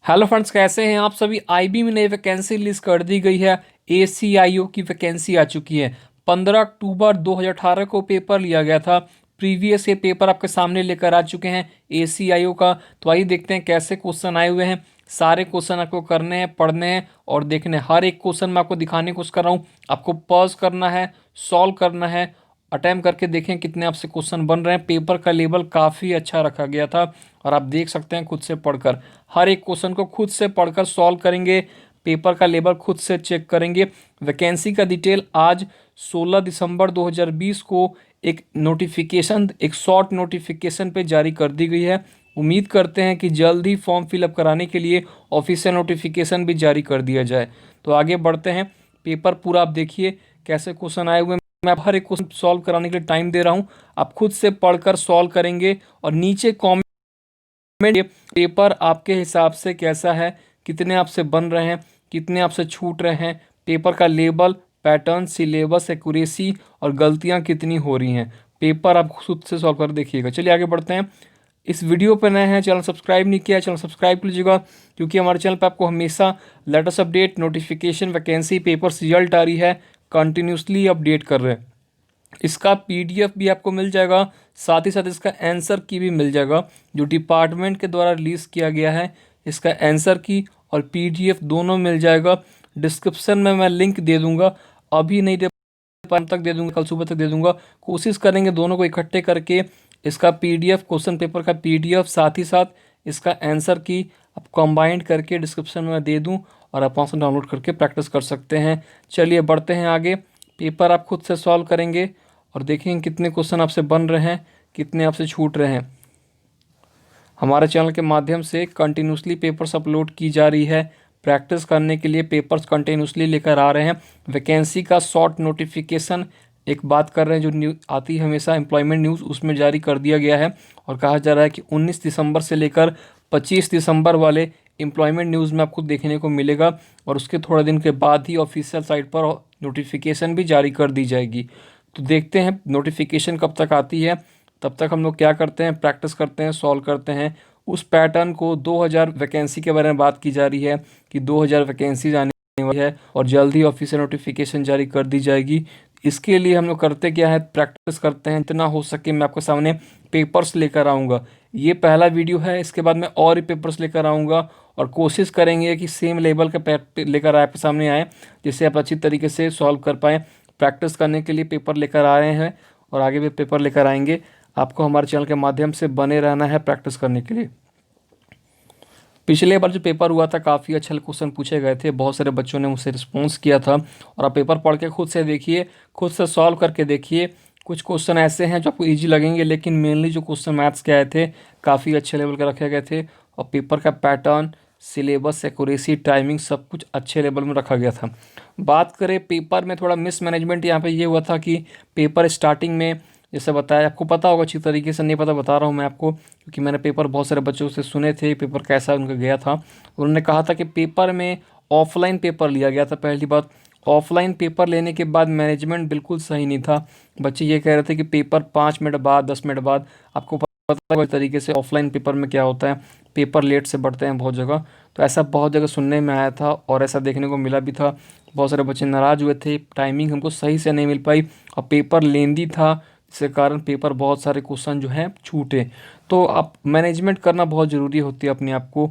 Hello friends, कैसे हैं आप सभी। आईबी में नई वैकेंसी लिस्ट कर दी गई है। एसीआईओ की वैकेंसी आ चुकी है। 15 अक्टूबर 2018 को पेपर लिया गया था। प्रीवियस ये पेपर आपके सामने लेकर आ चुके हैं एसीआईओ का। तो आइए देखते हैं कैसे क्वेश्चन आए हुए हैं। सारे क्वेश्चन आपको करने हैं, पढ़ने हैं और देखने हैं। हर एक क्वेश्चन मैं आपको दिखाने की कोशिश कर रहा हूँ। आपको पॉज करना है, सॉल्व करना है, अटेम्प्ट करके देखें कितने आपसे क्वेश्चन बन रहे हैं। पेपर का लेवल काफ़ी अच्छा रखा गया था और आप देख सकते हैं खुद से पढ़कर। हर एक क्वेश्चन को खुद से पढ़कर सॉल्व करेंगे। पेपर का लेवल खुद से चेक करेंगे। वैकेंसी का डिटेल आज 16 दिसंबर 2020 को एक शॉर्ट नोटिफिकेशन पे जारी कर दी गई है। उम्मीद करते हैं कि जल्द ही फॉर्म फिलअप कराने के लिए ऑफिशियल नोटिफिकेशन भी जारी कर दिया जाए। तो आगे बढ़ते हैं। पेपर पूरा आप देखिए कैसे क्वेश्चन आए हुए हैं। मैं अब हर एक क्वेश्चन सॉल्व कराने के लिए टाइम दे रहा हूँ। आप खुद से पढ़कर सॉल्व करेंगे और नीचे कमेंट ये पेपर आपके हिसाब से कैसा है, कितने आपसे बन रहे हैं, कितने आपसे छूट रहे हैं, पेपर का लेवल, पैटर्न, सिलेबस, एक्यूरेसी और गलतियां कितनी हो रही हैं। पेपर आप खुद से सॉल्व कर देखिएगा। चलिए आगे बढ़ते हैं। इस वीडियो पर नए हैं, चैनल सब्सक्राइब नहीं किया, चैनल सब्सक्राइब कर लीजिएगा क्योंकि हमारे चैनल पर आपको हमेशा latest update, notification, vacancy, papers, result आ रही है, कंटिन्यूसली अपडेट कर रहे हैं। इसका पीडीएफ भी आपको मिल जाएगा, साथ ही साथ इसका आंसर की भी मिल जाएगा जो डिपार्टमेंट के द्वारा रिलीज़ किया गया है। इसका आंसर की और पीडीएफ दोनों मिल जाएगा। डिस्क्रिप्शन में मैं लिंक दे दूंगा। अभी नहीं दे पाए तक दे दूंगा, कल सुबह तक दे दूंगा। कोशिश करेंगे दोनों को इकट्ठे करके इसका पीडीएफ, क्वेश्चन पेपर का पीडीएफ, साथ ही साथ इसका आंसर की आप कंबाइंड करके डिस्क्रिप्शन में दे दूं और आप वहाँ से डाउनलोड करके प्रैक्टिस कर सकते हैं। चलिए बढ़ते हैं आगे। पेपर आप खुद से सॉल्व करेंगे और देखेंगे कितने क्वेश्चन आपसे बन रहे हैं, कितने आपसे छूट रहे हैं। हमारे चैनल के माध्यम से कंटिन्यूसली पेपर्स अपलोड की जा रही है। प्रैक्टिस करने के लिए पेपर्स कंटिन्यूसली लेकर आ रहे हैं। वैकेंसी का शॉर्ट नोटिफिकेशन एक बात कर रहे हैं जो न्यूज़ आती है हमेशा, एम्प्लॉयमेंट न्यूज़, उसमें जारी कर दिया गया है और कहा जा रहा है कि 19 दिसंबर से लेकर 25 दिसंबर वाले एम्प्लॉयमेंट न्यूज़ में आपको देखने को मिलेगा और उसके थोड़े दिन के बाद ही ऑफिशियल साइट पर नोटिफिकेशन भी जारी कर दी जाएगी। तो देखते हैं नोटिफिकेशन कब तक आती है। तब तक हम लोग क्या करते हैं, प्रैक्टिस करते हैं, सॉल्व करते हैं। उस पैटर्न को 2000 वैकेंसी के बारे में बात की जा रही है कि 2000 वैकेंसीज आने वाली है और जल्द ही ऑफिशियल नोटिफिकेशन जारी कर दी जाएगी। इसके लिए हम लोग करते क्या है, प्रैक्टिस करते हैं। इतना हो सके मैं आपके सामने पेपर्स लेकर आऊँगा। ये पहला वीडियो है, इसके बाद मैं और ही पेपर्स लेकर आऊँगा और कोशिश करेंगे कि सेम लेवल के लेकर आपके सामने आए जिससे आप अच्छी तरीके से सॉल्व कर पाएँ। प्रैक्टिस करने के लिए पेपर लेकर आ रहे हैं और आगे भी पेपर लेकर आएंगे। आपको हमारे चैनल के माध्यम से बने रहना है प्रैक्टिस करने के लिए। पिछले बार जो पेपर हुआ था काफ़ी अच्छे क्वेश्चन पूछे गए थे, बहुत सारे बच्चों ने मुझसे रिस्पॉन्स किया था और आप पेपर पढ़ के खुद से देखिए, खुद से सॉल्व करके देखिए। कुछ क्वेश्चन ऐसे हैं जो आपको इजी लगेंगे लेकिन मेनली जो क्वेश्चन मैथ्स के आए थे काफ़ी अच्छे लेवल के रखे गए थे और पेपर का पैटर्न, सिलेबस, एक्यूरेसी, टाइमिंग सब कुछ अच्छे लेवल में रखा गया था। बात करें पेपर में थोड़ा मिसमैनेजमेंट यहाँ पे ये हुआ था कि पेपर स्टार्टिंग में जैसे बताया, आपको पता होगा अच्छी तरीके से, नहीं पता बता रहा हूँ मैं आपको क्योंकि मैंने पेपर बहुत सारे बच्चों से सुने थे पेपर कैसा उनका गया था। उन्होंने कहा था कि पेपर में ऑफलाइन पेपर लिया गया था। पहली बात, ऑफलाइन पेपर लेने के बाद मैनेजमेंट बिल्कुल सही नहीं था। बच्चे ये कह रहे थे कि पेपर 5 मिनट बाद, 10 मिनट बाद, आपको पता है तरीके से ऑफलाइन पेपर में क्या होता है, पेपर लेट से बढ़ते हैं बहुत जगह। तो ऐसा बहुत जगह सुनने में आया था और ऐसा देखने को मिला भी था। बहुत सारे बच्चे नाराज़ हुए थे, टाइमिंग हमको सही से नहीं मिल पाई और पेपर लेंदी था जिसके कारण पेपर बहुत सारे क्वेश्चन जो हैं छूटे। तो आप मैनेजमेंट करना बहुत ज़रूरी होती है अपने आप को।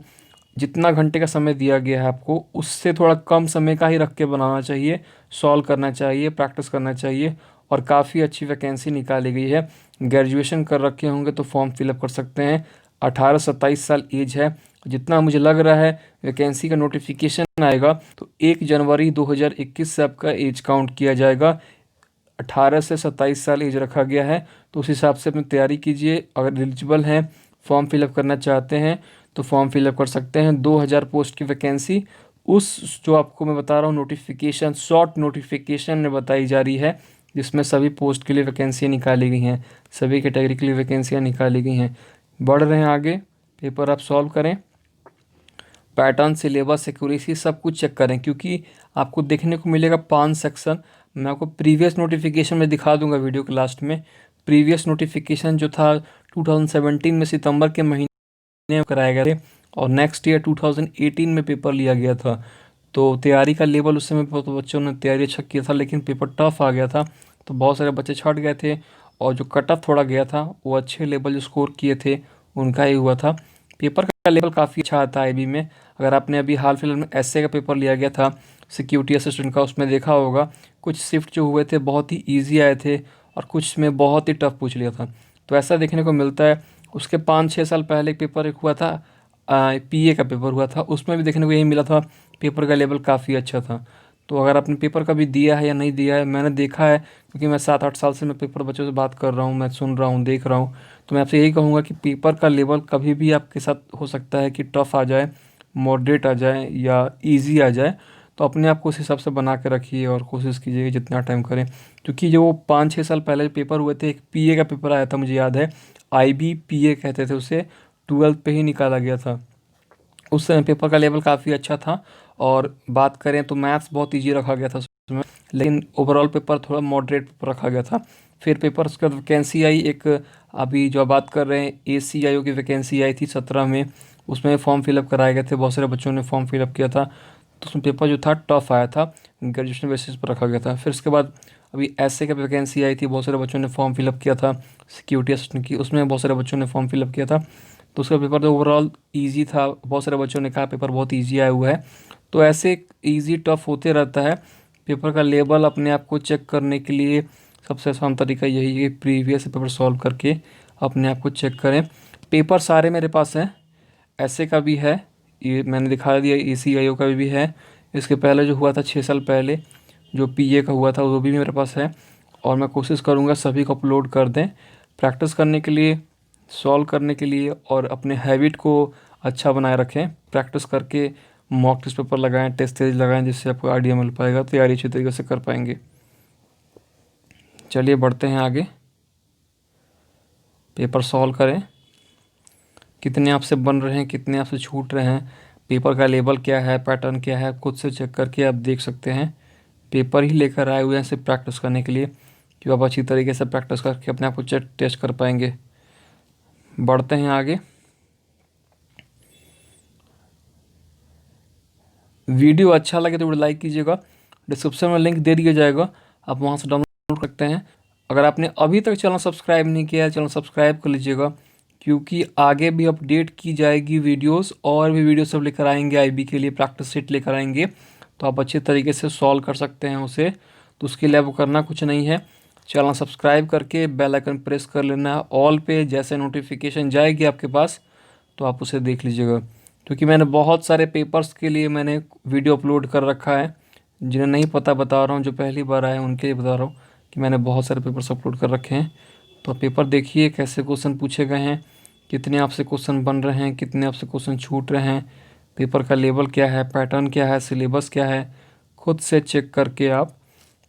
जितना घंटे का समय दिया गया है आपको उससे थोड़ा कम समय का ही रख के बनाना चाहिए, सॉल्व करना चाहिए, प्रैक्टिस करना चाहिए और काफ़ी अच्छी वैकेंसी निकाली गई है। ग्रेजुएशन कर रखे होंगे तो फॉर्म फिलअप कर सकते हैं। 18-27 साल एज है। जितना मुझे लग रहा है वैकेंसी का नोटिफिकेशन आएगा तो 1 जनवरी 2021 से आपका एज काउंट किया जाएगा। 18 से 27 साल एज रखा गया है तो उस हिसाब से अपनी तैयारी कीजिए। अगर एलिजिबल हैं, फॉर्म फिलअप करना चाहते हैं तो फॉर्म फिलअप कर सकते हैं। 2000 पोस्ट की वैकेंसी उस जो आपको मैं बता रहा हूँ नोटिफिकेशन, शॉर्ट नोटिफिकेशन में बताई जा रही है जिसमें सभी पोस्ट के लिए वैकेंसियाँ निकाली गई हैं, सभी कैटेगरी के लिए वैकेंसियाँ निकाली गई हैं। बढ़ रहे हैं आगे, पेपर आप सॉल्व करें, पैटर्न, सिलेबस, एक्यूरेसी सब कुछ चेक करें क्योंकि आपको देखने को मिलेगा 5 सेक्शन। मैं आपको प्रीवियस नोटिफिकेशन में दिखा दूंगा वीडियो के लास्ट में। प्रीवियस नोटिफिकेशन जो था 2017 में सितंबर के महीने में कराए गए थे और नेक्स्ट ईयर 2018 में पेपर लिया गया था। तो तैयारी का लेवल उस समय बहुत बच्चों ने तैयारी अच्छा किया था, लेकिन पेपर टफ आ गया था, तो बहुत सारे बच्चे छट गए थे। और जो कट ऑफ थोड़ा गया था वो अच्छे लेवल जो स्कोर किए थे उनका ही हुआ था। पेपर का लेवल काफ़ी अच्छा आता है आईबी में। अगर आपने अभी हाल फिलहाल में एसए का पेपर लिया गया था सिक्योरिटी असिस्टेंट का, उसमें देखा होगा कुछ शिफ्ट जो हुए थे बहुत ही ईजी आए थे और कुछ में बहुत ही टफ पूछ लिया था। तो ऐसा देखने को मिलता है। उसके 5-6 साल पहले एक पेपर एक हुआ था, पीए का पेपर हुआ था, उसमें भी देखने को यही मिला था, पेपर का लेवल काफ़ी अच्छा था। तो अगर आपने पेपर कभी दिया है या नहीं दिया है, मैंने देखा है क्योंकि मैं 7-8 साल से मैं पेपर बच्चों से बात कर रहा हूँ, मैं सुन रहा हूँ, देख रहा हूँ। तो मैं आपसे यही कहूँगा कि पेपर का लेवल कभी भी आपके साथ हो सकता है कि टफ़ आ जाए, मॉडरेट आ जाए या इजी आ जाए। तो अपने आप को उस हिसाब से बना के रखिए और कोशिश कीजिए कि जितना टाइम करें। क्योंकि जो 5-6 साल पहले पेपर हुए थे, एक पीए का पेपर आया था मुझे याद है, आईबीपीए कहते थे उसे, 12th पे ही निकाला गया था। उस समय पेपर का लेवल काफ़ी अच्छा था। और बात करें तो मैथ्स बहुत इजी रखा गया था उसमें, लेकिन ओवरऑल पेपर थोड़ा मॉडरेट पेपर रखा गया था। फिर पेपर उसके बाद वैकेंसी आई एक, अभी जो बात कर रहे हैं एसीआईओ की वैकेंसी आई थी 17 में, उसमें फॉर्म फिलअप कराए गए थे, बहुत सारे बच्चों ने फॉर्म फिलअप किया था। तो उसमें पेपर जो था टफ आया था, ग्रेजुएशन बेसिस पर रखा गया था। फिर उसके बाद अभी एसए का वैकेंसी आई थी, बहुत सारे बच्चों ने फॉर्म फिलअप किया था सिक्योरिटी असिस्टेंट की, उसमें बहुत सारे बच्चों ने फॉर्म फिलअप किया था। तो उसका पेपर तो ओवरऑल ईजी था, बहुत सारे बच्चों ने कहा पेपर बहुत ईजी आया हुआ है। तो ऐसे ईजी टफ होते रहता है। पेपर का लेवल अपने आप को चेक करने के लिए सबसे आसान तरीका यही है कि प्रीवियस पेपर सॉल्व करके अपने आप को चेक करें। पेपर सारे मेरे पास हैं, ऐसे का भी है, ये मैंने दिखा दिया, एसीआईओ का भी है, इसके पहले जो हुआ था 6 साल पहले जो पीए का हुआ था वो भी मेरे पास है। और मैं कोशिश करूँगा सभी को अपलोड कर दें, प्रैक्टिस करने के लिए, सॉल्व करने के लिए, और अपने हैबिट को अच्छा बनाए रखें। प्रैक्टिस करके मॉक टेस्ट पेपर लगाएं, टेस्ट सीरीज लगाएं, जिससे आपको आइडिया मिल पाएगा, तैयारी अच्छी तरीके से कर पाएंगे। चलिए बढ़ते हैं आगे, पेपर सॉल्व करें। कितने आपसे बन रहे हैं, कितने आपसे छूट रहे हैं, पेपर का लेवल क्या है, पैटर्न क्या है, खुद से चेक करके आप देख सकते हैं। पेपर ही लेकर आए हुए हैं सिर्फ प्रैक्टिस करने के लिए, कि आप अच्छी तरीके से प्रैक्टिस करके अपने आप को टेस्ट कर पाएंगे। बढ़ते हैं आगे। वीडियो अच्छा लगे तो लाइक कीजिएगा, डिस्क्रिप्शन में लिंक दे दिया जाएगा, आप वहाँ से डाउनलोड कर सकते हैं। अगर आपने अभी तक चैनल सब्सक्राइब नहीं किया है, चैनल सब्सक्राइब कर लीजिएगा, क्योंकि आगे भी अपडेट की जाएगी वीडियोस, और भी वीडियो सब लेकर आएंगे आईबी के लिए, प्रैक्टिस सेट लेकर आएंगे, तो आप अच्छे तरीके से सॉल्व कर सकते हैं उसे। तो उसके लिए आपको करना कुछ नहीं है, चैनल सब्सक्राइब करके बेल आइकन प्रेस कर लेना है ऑल पे, जैसे नोटिफिकेशन जाएगी आपके पास तो आप उसे देख लीजिएगा। क्योंकि मैंने बहुत सारे पेपर्स के लिए मैंने वीडियो अपलोड कर रखा है, जिन्हें नहीं पता बता रहा हूँ, जो पहली बार आए हैं उनके लिए बता रहा हूँ कि मैंने बहुत सारे पेपर्स अपलोड कर रखे हैं। तो पेपर देखिए कैसे क्वेश्चन पूछे गए हैं, कितने आपसे क्वेश्चन बन रहे हैं, कितने आपसे क्वेश्चन छूट रहे हैं, पेपर का लेवल क्या है, पैटर्न क्या है, सिलेबस क्या है, खुद से चेक करके आप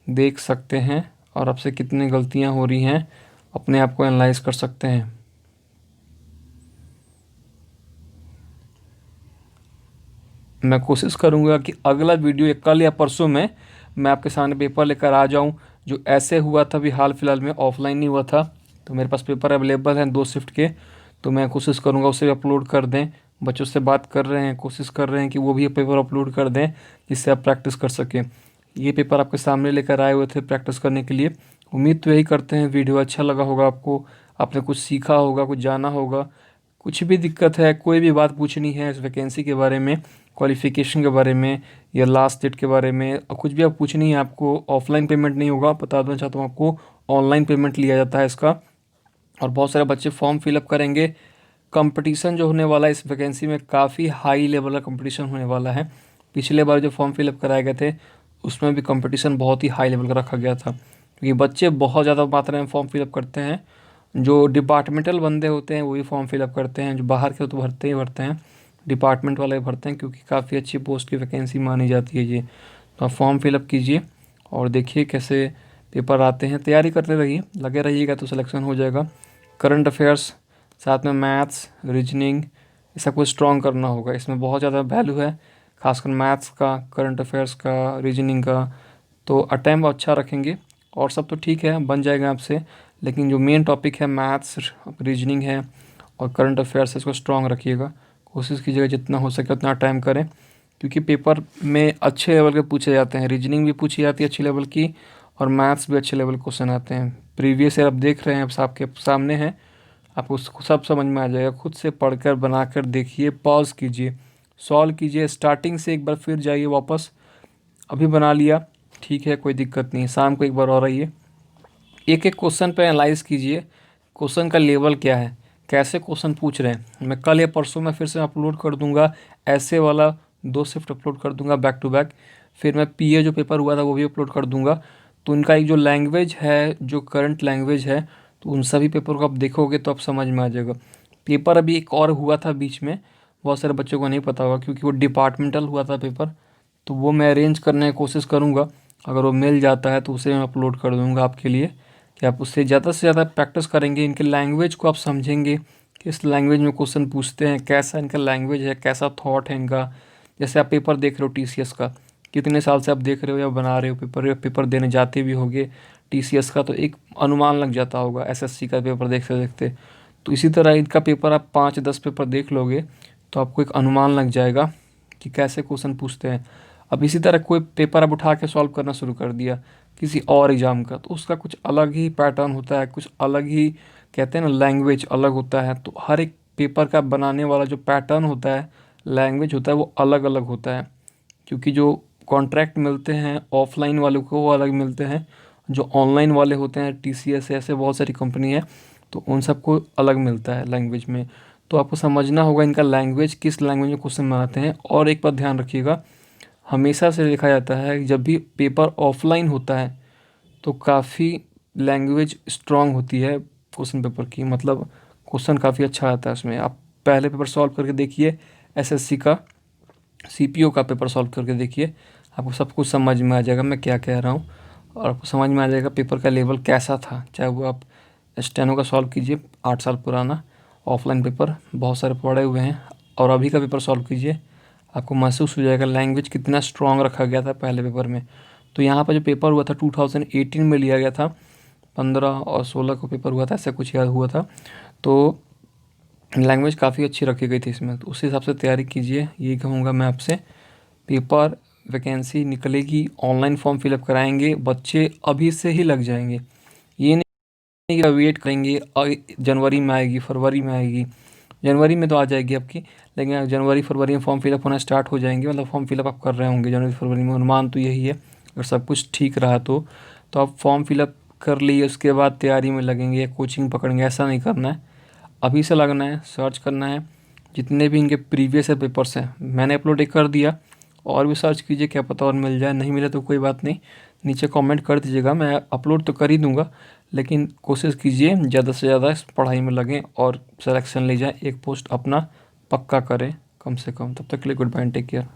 देख सकते हैं, और आपसे कितनी गलतियाँ हो रही हैं अपने आप को एनालाइज कर सकते हैं। मैं कोशिश करूंगा कि अगला वीडियो या कल या परसों में मैं आपके सामने पेपर लेकर आ जाऊं, जो ऐसे हुआ था अभी हाल फिलहाल में, ऑफलाइन नहीं हुआ था। तो मेरे पास पेपर अवेलेबल हैं 2 शिफ्ट के, तो मैं कोशिश करूंगा उसे अपलोड कर दें। बच्चों से बात कर रहे हैं, कोशिश कर रहे हैं कि वो भी पेपर अपलोड कर दें, जिससे आप प्रैक्टिस कर सकें। ये पेपर आपके सामने लेकर आए हुए थे प्रैक्टिस करने के लिए। उम्मीद तो यही करते हैं वीडियो अच्छा लगा होगा आपको, आपने कुछ सीखा होगा, कुछ जाना होगा। कुछ भी दिक्कत है, कोई भी बात पूछनी है इस वैकेंसी के बारे में, क्वालिफ़िकेशन के बारे में, या लास्ट डेट के बारे में, और कुछ भी आप पूछनी है आपको, ऑफलाइन पेमेंट नहीं होगा, बता देना चाहता हूँ आपको, ऑनलाइन पेमेंट लिया जाता है इसका। और बहुत सारे बच्चे फॉर्म फिलअप करेंगे। कंपटीशन जो होने वाला है इस वैकेंसी में, काफ़ी हाई लेवल का कंपटीशन होने वाला है। पिछले बार जो फॉर्म फिलअप कराए गए थे उसमें भी कंपटीशन बहुत ही हाई लेवल का रखा गया था, क्योंकि बच्चे बहुत ज़्यादा मात्रा में फॉर्म फिलअप करते हैं। जो डिपार्टमेंटल बंदे होते हैं वही फॉर्म फिलअप करते हैं, जो बाहर के तो भरते ही भरते हैं, डिपार्टमेंट वाले भरते हैं, क्योंकि काफ़ी अच्छी पोस्ट की वैकेंसी मानी जाती है ये। तो आप फॉर्म फिलअप कीजिए और देखिए कैसे पेपर आते हैं, तैयारी करते रहिए, लगे रहिएगा तो सिलेक्शन हो जाएगा। करंट अफेयर्स, साथ में मैथ्स, रीजनिंग, ये सब कुछ स्ट्रॉन्ग करना होगा, इसमें बहुत ज़्यादा वैल्यू है, खासकर मैथ्स का, करंट अफेयर्स का, रीजनिंग का। तो अटैम्प्ट अच्छा रखेंगे, और सब तो ठीक है बन जाएगा आपसे, लेकिन जो मेन टॉपिक है मैथ्स, रीजनिंग है और करंट अफेयर्स है, इसको स्ट्रॉन्ग रखिएगा, कोशिश कीजिएगा जितना हो सके उतना टाइम करें, क्योंकि पेपर में अच्छे लेवल के पूछे जाते हैं, रीजनिंग भी पूछी जाती है अच्छे लेवल की, और मैथ्स भी अच्छे लेवल के क्वेश्चन आते हैं। प्रीवियस ईयर आप देख रहे हैं, अब आपके सामने है, आपको सब समझ में आ जाएगा। खुद से पढ़कर बनाकर देखिए, पॉज कीजिए, सॉल्व कीजिए, स्टार्टिंग से एक बार फिर जाइए वापस। अभी बना लिया, ठीक है, कोई दिक्कत नहीं, शाम को एक बार और आइए, एक एक क्वेश्चन पे एनालाइज कीजिए, क्वेश्चन का लेवल क्या है, कैसे क्वेश्चन पूछ रहे हैं। मैं कल या परसों में फिर से अपलोड कर दूंगा, ऐसे वाला 2 शिफ्ट अपलोड कर दूंगा बैक टू बैक। फिर मैं पीए जो पेपर हुआ था वो भी अपलोड कर दूंगा। तो उनका एक जो लैंग्वेज है, जो करंट लैंग्वेज है, तो उन सभी पेपर को आप देखोगे तो आप समझ में आ जाएगा। पेपर अभी एक और हुआ था बीच में, बहुत सारे बच्चों को नहीं पता होगा, क्योंकि वो डिपार्टमेंटल हुआ था पेपर, तो वो मैं अरेंज करने की कोशिश करूँगा। अगर वो मिल जाता है तो उसे मैं अपलोड कर दूँगा आपके लिए, कि आप उससे ज़्यादा से ज़्यादा प्रैक्टिस करेंगे, इनके लैंग्वेज को आप समझेंगे, किस लैंग्वेज में क्वेश्चन पूछते हैं, कैसा इनका लैंग्वेज है, कैसा थॉट है इनका। जैसे आप पेपर देख रहे हो टीसीएस का, कितने साल से आप देख रहे हो या बना रहे हो पेपर, या पेपर देने जाते भी होगे टीसीएस का, तो एक अनुमान लग जाता होगा एसएससी का पेपर देखते देखते। तो इसी तरह इनका पेपर आप 5-10 पेपर देख लोगे तो आपको एक अनुमान लग जाएगा कि कैसे क्वेश्चन पूछते हैं। अब इसी तरह कोई पेपर आप उठा के सॉल्व करना शुरू कर दिया किसी और एग्ज़ाम का, तो उसका कुछ अलग ही पैटर्न होता है, कुछ अलग ही, कहते हैं ना, लैंग्वेज अलग होता है। तो हर एक पेपर का बनाने वाला जो पैटर्न होता है, लैंग्वेज होता है, वो अलग अलग होता है। क्योंकि जो कॉन्ट्रैक्ट मिलते हैं ऑफलाइन वालों को वो अलग मिलते हैं, जो ऑनलाइन वाले होते हैं टीसीएस ऐसे बहुत सारी कंपनी है, तो उन सबको अलग मिलता है लैंग्वेज में। तो आपको समझना होगा इनका लैंग्वेज, किस लैंग्वेज में क्वेश्चन बनाते हैं। और एक बात ध्यान रखिएगा, हमेशा से देखा जाता है कि जब भी पेपर ऑफलाइन होता है तो काफ़ी लैंग्वेज स्ट्रांग होती है क्वेश्चन पेपर की, मतलब क्वेश्चन काफ़ी अच्छा आता है उसमें। आप पहले पेपर सॉल्व करके देखिए, एसएससी का सीपीओ का पेपर सॉल्व करके देखिए, आपको सब कुछ समझ में आ जाएगा मैं क्या कह रहा हूँ, और आपको समझ में आ जाएगा पेपर का लेवल कैसा था। चाहे वो आप स्टेनो का सॉल्व कीजिए, 8 साल पुराना ऑफलाइन पेपर बहुत सारे पड़े हुए हैं, और अभी का पेपर सॉल्व कीजिए, आपको महसूस हो जाएगा लैंग्वेज कितना स्ट्रॉन्ग रखा गया था पहले पेपर में। तो यहाँ पर जो पेपर हुआ था 2018 में लिया गया था, 15 और 16 को पेपर हुआ था, ऐसा कुछ याद हुआ था। तो लैंग्वेज काफ़ी अच्छी रखी गई थी इसमें, तो उस हिसाब से तैयारी कीजिए, यही कहूँगा मैं आपसे। पेपर वैकेंसी निकलेगी, ऑनलाइन फॉर्म फिलअप कराएंगे, बच्चे अभी से ही लग जाएंगे। ये नहीं कि वेट करेंगे जनवरी में आएगी, फरवरी में आएगी। जनवरी में तो आ जाएगी आपकी, लेकिन जनवरी फरवरी में फॉर्म फिलअप होना स्टार्ट हो जाएंगे, मतलब फॉर्म फिलअप आप कर रहे होंगे जनवरी फरवरी में, अनुमान तो यही है, अगर सब कुछ ठीक रहा तो आप फॉर्म फिलअप कर लिए, उसके बाद तैयारी में लगेंगे, कोचिंग पकड़ेंगे, ऐसा नहीं करना है। अभी से लगना है, सर्च करना है, जितने भी इनके प्रीवियस पेपर्स हैं मैंने अपलोड एक कर दिया, और भी सर्च कीजिए, क्या पता और मिल जाए, नहीं मिले तो कोई बात नहीं, नीचे कमेंट कर दीजिएगा, मैं अपलोड तो कर ही दूंगा। लेकिन कोशिश कीजिए ज़्यादा से ज़्यादा इस पढ़ाई में लगें और सिलेक्शन ले जाएं, एक पोस्ट अपना पक्का करें कम से कम। तब तक के लिए गुड बाय, टेक केयर।